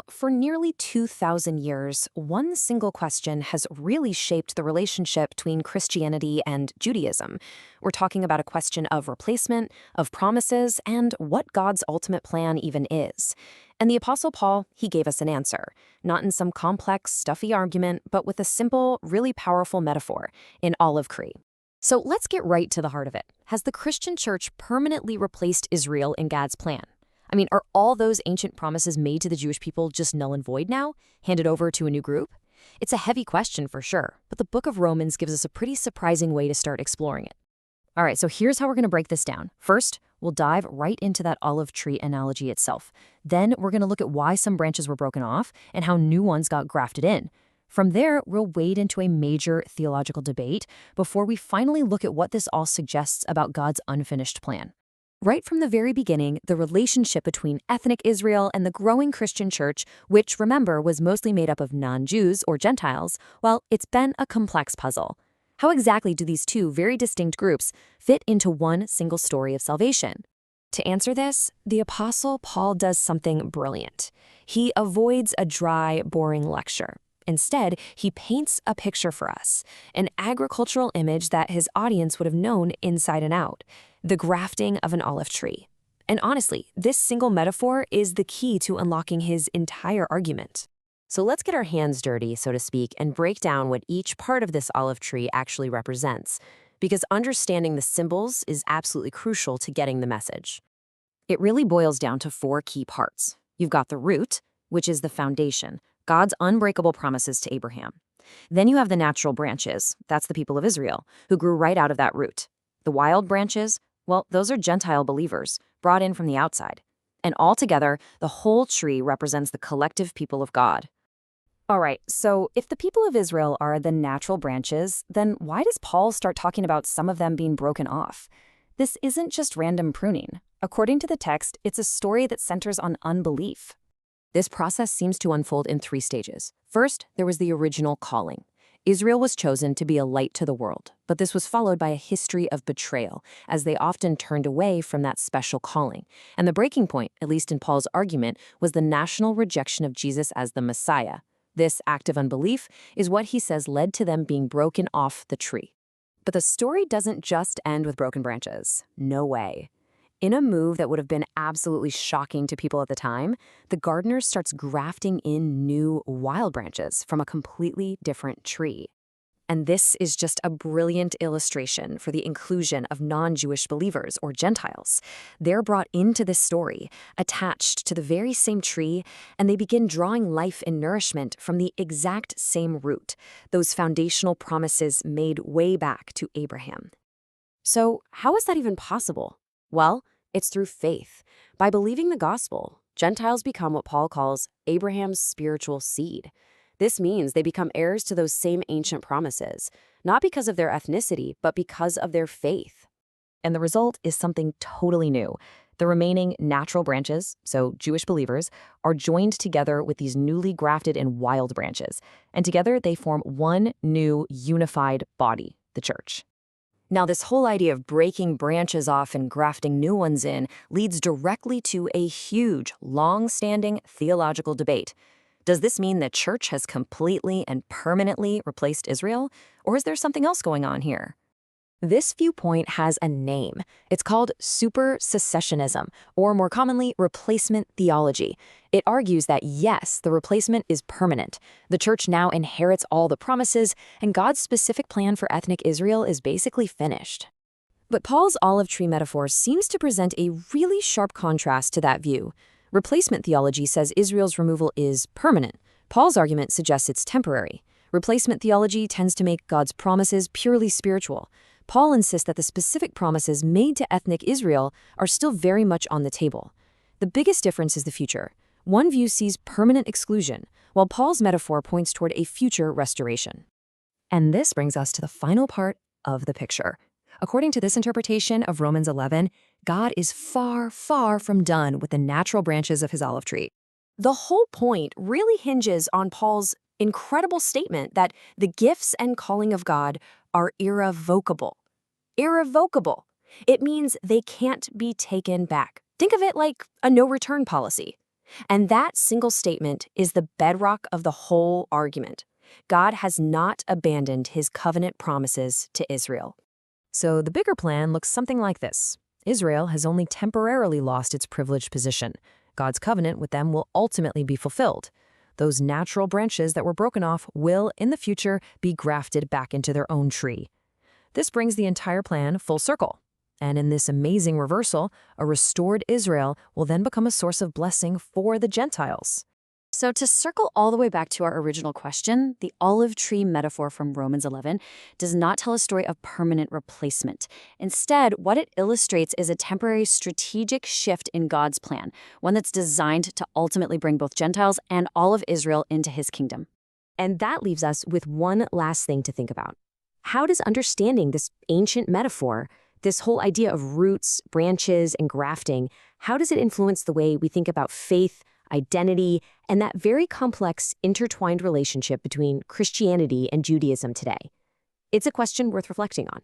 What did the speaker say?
For nearly 2,000 years, one single question has really shaped the relationship between Christianity and Judaism. We're talking about a question of replacement, of promises, and what God's ultimate plan even is. And the Apostle Paul, he gave us an answer, not in some complex, stuffy argument, but with a simple, really powerful metaphor in olive tree. So let's get right to the heart of it. Has the Christian church permanently replaced Israel in God's plan? Are all those ancient promises made to the Jewish people just null and void now, handed over to a new group? It's a heavy question for sure, but the book of Romans gives us a pretty surprising way to start exploring it. All right, so here's how we're going to break this down. First, we'll dive right into that olive tree analogy itself. Then we're going to look at why some branches were broken off and how new ones got grafted in. From there, we'll wade into a major theological debate before we finally look at what this all suggests about God's unfinished plan. Right from the very beginning, the relationship between ethnic Israel and the growing Christian church, which, remember, was mostly made up of non-Jews or Gentiles, well, it's been a complex puzzle. How exactly do these two very distinct groups fit into one single story of salvation? To answer this, the Apostle Paul does something brilliant. He avoids a dry, boring lecture. Instead, he paints a picture for us, an agricultural image that his audience would have known inside and out. The grafting of an olive tree. And honestly, this single metaphor is the key to unlocking his entire argument. So let's get our hands dirty, so to speak, and break down what each part of this olive tree actually represents, because understanding the symbols is absolutely crucial to getting the message. It really boils down to four key parts. You've got the root, which is the foundation, God's unbreakable promises to Abraham. Then you have the natural branches, that's the people of Israel, who grew right out of that root. The wild branches, well, those are Gentile believers, brought in from the outside. And altogether, the whole tree represents the collective people of God. All right, so if the people of Israel are the natural branches, then why does Paul start talking about some of them being broken off? This isn't just random pruning. According to the text, it's a story that centers on unbelief. This process seems to unfold in three stages. First, there was the original calling. Israel was chosen to be a light to the world, but this was followed by a history of betrayal, as they often turned away from that special calling. And the breaking point, at least in Paul's argument, was the national rejection of Jesus as the Messiah. This act of unbelief is what he says led to them being broken off the tree. But the story doesn't just end with broken branches. No way. In a move that would have been absolutely shocking to people at the time, the gardener starts grafting in new wild branches from a completely different tree. And this is just a brilliant illustration for the inclusion of non-Jewish believers or Gentiles. They're brought into this story, attached to the very same tree, and they begin drawing life and nourishment from the exact same root, those foundational promises made way back to Abraham. So how is that even possible? Well, it's through faith. By believing the gospel, Gentiles become what Paul calls Abraham's spiritual seed. This means they become heirs to those same ancient promises, not because of their ethnicity, but because of their faith. And the result is something totally new. The remaining natural branches, so Jewish believers, are joined together with these newly grafted and wild branches. And together they form one new unified body, the church. Now, this whole idea of breaking branches off and grafting new ones in leads directly to a huge, long-standing theological debate. Does this mean the church has completely and permanently replaced Israel, or is there something else going on here? This viewpoint has a name. It's called supersessionism, or more commonly, replacement theology. It argues that yes, the replacement is permanent. The church now inherits all the promises, and God's specific plan for ethnic Israel is basically finished. But Paul's olive tree metaphor seems to present a really sharp contrast to that view. Replacement theology says Israel's removal is permanent. Paul's argument suggests it's temporary. Replacement theology tends to make God's promises purely spiritual. Paul insists that the specific promises made to ethnic Israel are still very much on the table. The biggest difference is the future. One view sees permanent exclusion, while Paul's metaphor points toward a future restoration. And this brings us to the final part of the picture. According to this interpretation of Romans 11, God is far, far from done with the natural branches of his olive tree. The whole point really hinges on Paul's incredible statement that the gifts and calling of God are irrevocable. Irrevocable. It means they can't be taken back. Think of it like a no-return policy. And that single statement is the bedrock of the whole argument. God has not abandoned his covenant promises to Israel. So the bigger plan looks something like this. Israel has only temporarily lost its privileged position. God's covenant with them will ultimately be fulfilled. Those natural branches that were broken off will, in the future, be grafted back into their own tree. This brings the entire plan full circle. And in this amazing reversal, a restored Israel will then become a source of blessing for the Gentiles. So to circle all the way back to our original question, the olive tree metaphor from Romans 11 does not tell a story of permanent replacement. Instead, what it illustrates is a temporary strategic shift in God's plan, one that's designed to ultimately bring both Gentiles and all of Israel into his kingdom. And that leaves us with one last thing to think about. How does understanding this ancient metaphor, this whole idea of roots, branches, and grafting, how does it influence the way we think about faith, identity, and that very complex intertwined relationship between Christianity and Judaism today? It's a question worth reflecting on.